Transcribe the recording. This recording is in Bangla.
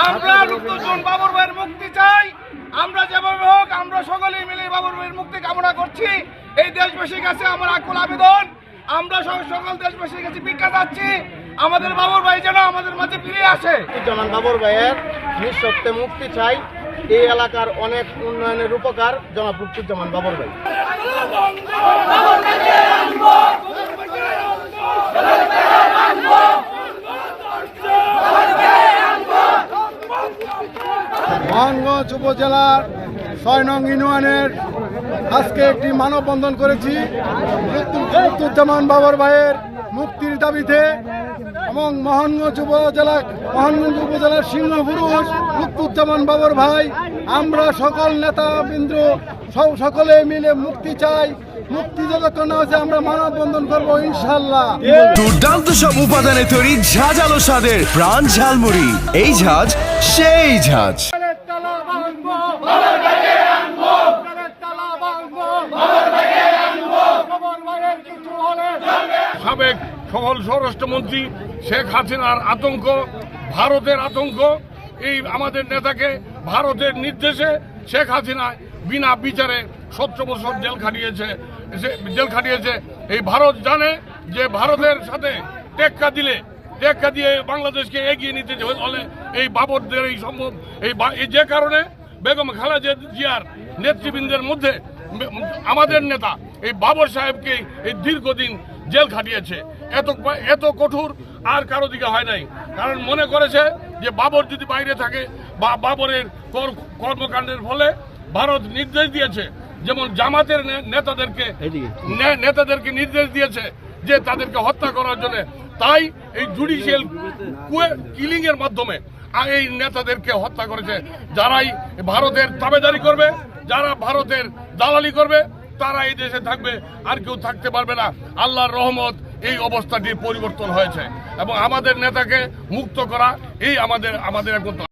আমরা লুপ্তজন বাবর ভাইয়ের মুক্তি চাই। আমরা যেভাবে হোক আমরা সকলেই মিলে বাবর ভাইয়ের মুক্তি কামনা করছি। এই দেশবাসীর কাছে আমার আকুল আবেদন, আমরা সকল দেশবাসীর কাছে ভিক্ষা চাচ্ছি, আমাদের বাবর ভাই যেন আমাদের মাঝে ফিরে আসে। মুক্তিজ্জামান বাবর ভাইয়ের নিঃশর্তে মুক্তি চাই। এই এলাকার অনেক উন্নয়নের রূপকার জনাব মুক্তিজ্জামান বাবর ভাই। মোহনগঞ্জ উপজেলার ৬ নং ইউনিয়নের আজকে একটি মানববন্ধন করেছি মুক্তিজ্জামান বাবর ভাইয়ের মুক্তির দাবিতে এবং মোহনগঞ্জ উপজেলার সিংহপুরুষ মুক্তিজ্জামান বাবর ভাই, আমরা সকল নেতাবৃন্দ সকলে মিলে মুক্তি চাই। মুক্তি যতক্ষণ না হচ্ছে আমরা মানববন্ধন করবো ইনশাল্লাহ। দুর্দান্ত সব উপাদানে তৈরি ঝাঁঝালো স্বাদের প্রাণ ঝালমুড়ি, এই ঝাঁজ সেই ঝাঁজ। সাবেক সকল স্বরাষ্ট্রমন্ত্রী শেখ হাসিনার আতঙ্ক, ভারতের আতঙ্ক, এই আমাদের নেতাকে ভারতের নির্দেশে শেখ হাসিনা বিনা বিচারে 17 বছর জেল খাটিয়েছে। এই ভারত জানে যে ভারতের সাথে টেক্কা দিয়ে বাংলাদেশকে এগিয়ে নিতে হলে এই বাবরদের এই সম্ভব। এই যে কারণে বেগম খালেদা জিয়ার নেতৃবৃন্দের মধ্যে আমাদের নেতা এই বাবর সাহেবকে এই দীর্ঘদিন জেল খাটিয়েছে। এত কঠোর আর কারো দিকে হয় নাই, কারণ মনে করেছে যে বাবর যদি বাইরে থাকে বা বাবরের কর্মকাণ্ডের ফলে ভারত নির্দেশ দিয়েছে, যেমন জামাতের নেতাদেরকে নির্দেশ দিয়েছে যে তাদেরকে হত্যা করার জন্য। তাই এই জুডিশিয়াল কিলিং এর মাধ্যমে এই নেতাদেরকে হত্যা করেছে। যারাই ভারতের তাবেদারি করবে, যারা ভারতের দালালি করবে, তারা এই দেশে থাকবে, আর কেউ থাকতে পারবে না। আল্লাহর রহমত এই অবস্থাটির পরিবর্তন হয়েছে এবং আমাদের নেতাকে মুক্ত করা এই আমাদের এখন